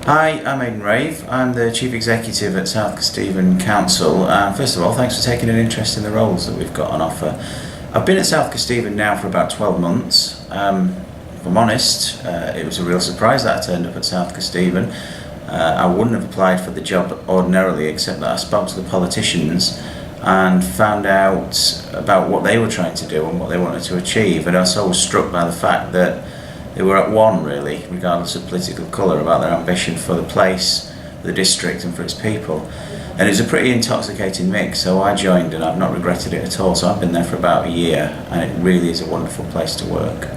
Hi, I'm Aidan Rave. I'm the Chief Executive at South Kesteven Council. First of all, thanks for taking an interest in the roles that we've got on offer. I've been at South Kesteven now for about 12 months. If I'm honest, it was a real surprise that I turned up at South Kesteven. I wouldn't have applied for the job ordinarily, except that I spoke to the politicians and found out about what they were trying to do and what they wanted to achieve. And I was always struck by the fact that they were at one, really, regardless of political colour, about their ambition for the place, the district and for its people. And it was a pretty intoxicating mix, so I joined and I've not regretted it at all. So I've been there for about a year and it really is a wonderful place to work.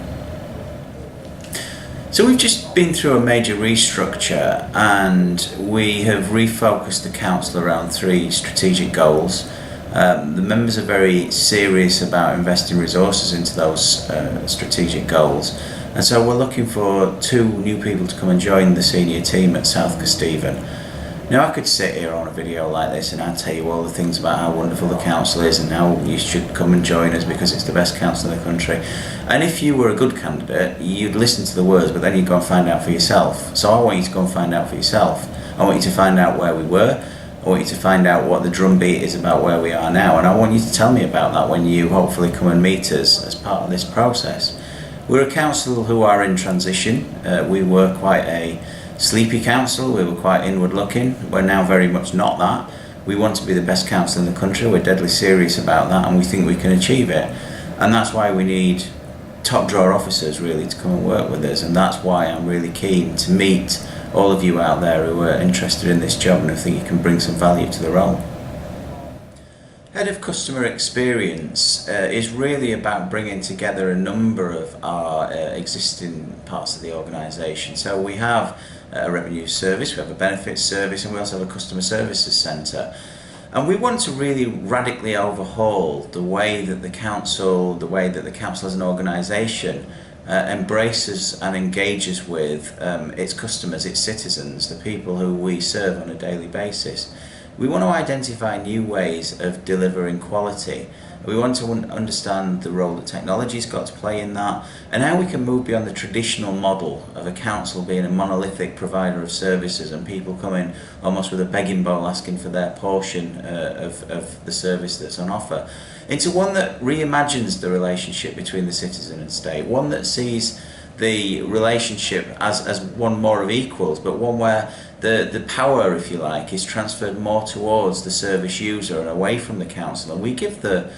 So we've just been through a major restructure and we have refocused the council around 3 strategic goals. The members are very serious about investing resources into those strategic goals. And so we're looking for 2 new people to come and join the senior team at South Kesteven. Now I could sit here on a video like this and I'd tell you all the things about how wonderful the council is and how you should come and join us because it's the best council in the country. And if you were a good candidate, you'd listen to the words, but then you'd go and find out for yourself. So I want you to go and find out for yourself. I want you to find out where we were. I want you to find out what the drumbeat is about where we are now. And I want you to tell me about that when you hopefully come and meet us as part of this process. We're a council who are in transition. We were quite a sleepy council, we were quite inward looking. We're now very much not that. We want to be the best council in the country, we're deadly serious about that and we think we can achieve it. And that's why we need top drawer officers really to come and work with us, and that's why I'm really keen to meet all of you out there who are interested in this job and who think you can bring some value to the role. Head of Customer Experience is really about bringing together a number of our existing parts of the organisation. So we have a revenue service, we have a benefits service, and we also have a customer services centre. And we want to really radically overhaul the way that the council as an organisation embraces and engages with its customers, its citizens, the people who we serve on a daily basis. We want to identify new ways of delivering quality. We want to understand the role that technology's got to play in that and how we can move beyond the traditional model of a council being a monolithic provider of services and people coming almost with a begging bowl asking for their portion of the service that's on offer, into one that reimagines the relationship between the citizen and state, one that sees the relationship as one more of equals, but one where the power, if you like, is transferred more towards the service user and away from the council, and we give the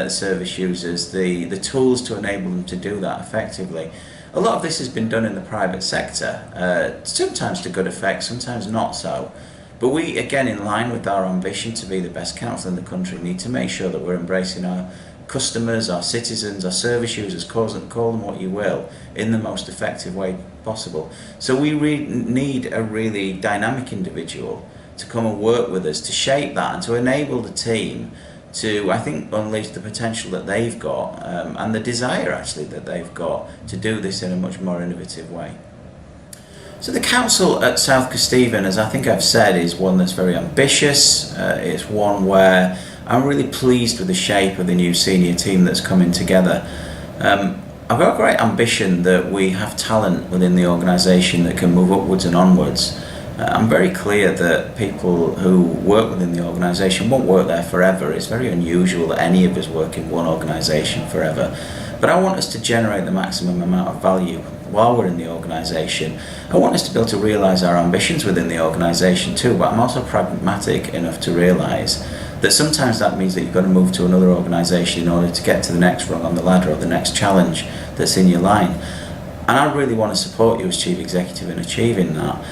service users the tools to enable them to do that effectively. A lot of this has been done in the private sector, sometimes to good effect, sometimes not so. But we, again, in line with our ambition to be the best council in the country, need to make sure that we're embracing our customers, our citizens, our service users, call them what you will, in the most effective way possible. So we need a really dynamic individual to come and work with us to shape that and to enable the team to, I think, unleash the potential that they've got and the desire actually that they've got to do this in a much more innovative way. So the council at South Kesteven, as I think I've said, is one that's very ambitious. It's one where I'm really pleased with the shape of the new senior team that's coming together. I've got a great ambition that we have talent within the organisation that can move upwards and onwards. I'm very clear that people who work within the organisation won't work there forever. It's very unusual that any of us work in one organisation forever. But I want us to generate the maximum amount of value while we're in the organisation. I want us to be able to realise our ambitions within the organisation too, but I'm also pragmatic enough to realise that sometimes that means that you've got to move to another organisation in order to get to the next rung on the ladder or the next challenge that's in your line. And I really want to support you as Chief Executive in achieving that.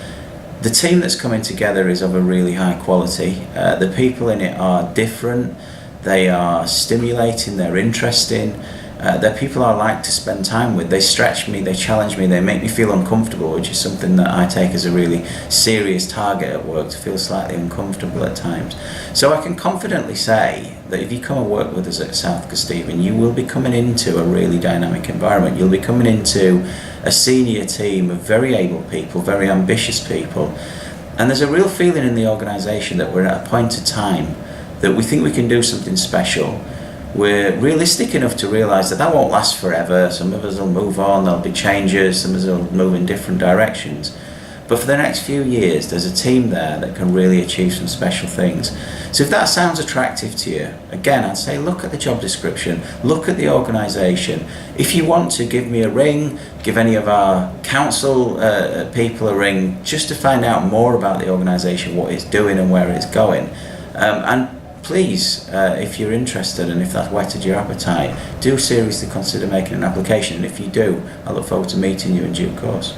The team that's coming together is of a really high quality. The people in it are different, they are stimulating, they're interesting. They're people I like to spend time with. They stretch me, they challenge me, they make me feel uncomfortable, which is something that I take as a really serious target at work, to feel slightly uncomfortable at times. So I can confidently say that if you come and work with us at South Kesteven, you will be coming into a really dynamic environment. You'll be coming into a senior team of very able people, very ambitious people. And there's a real feeling in the organisation that we're at a point of time that we think we can do something special. We're realistic enough to realise that won't last forever. Some of us will move on, there'll be changes, some of us will move in different directions. But for the next few years, there's a team there that can really achieve some special things. So if that sounds attractive to you, again, I'd say look at the job description, look at the organisation. If you want to, give me a ring, give any of our council people a ring, just to find out more about the organisation, what it's doing and where it's going. And please, if you're interested and if that's whetted your appetite, do seriously consider making an application. And if you do, I look forward to meeting you in due course.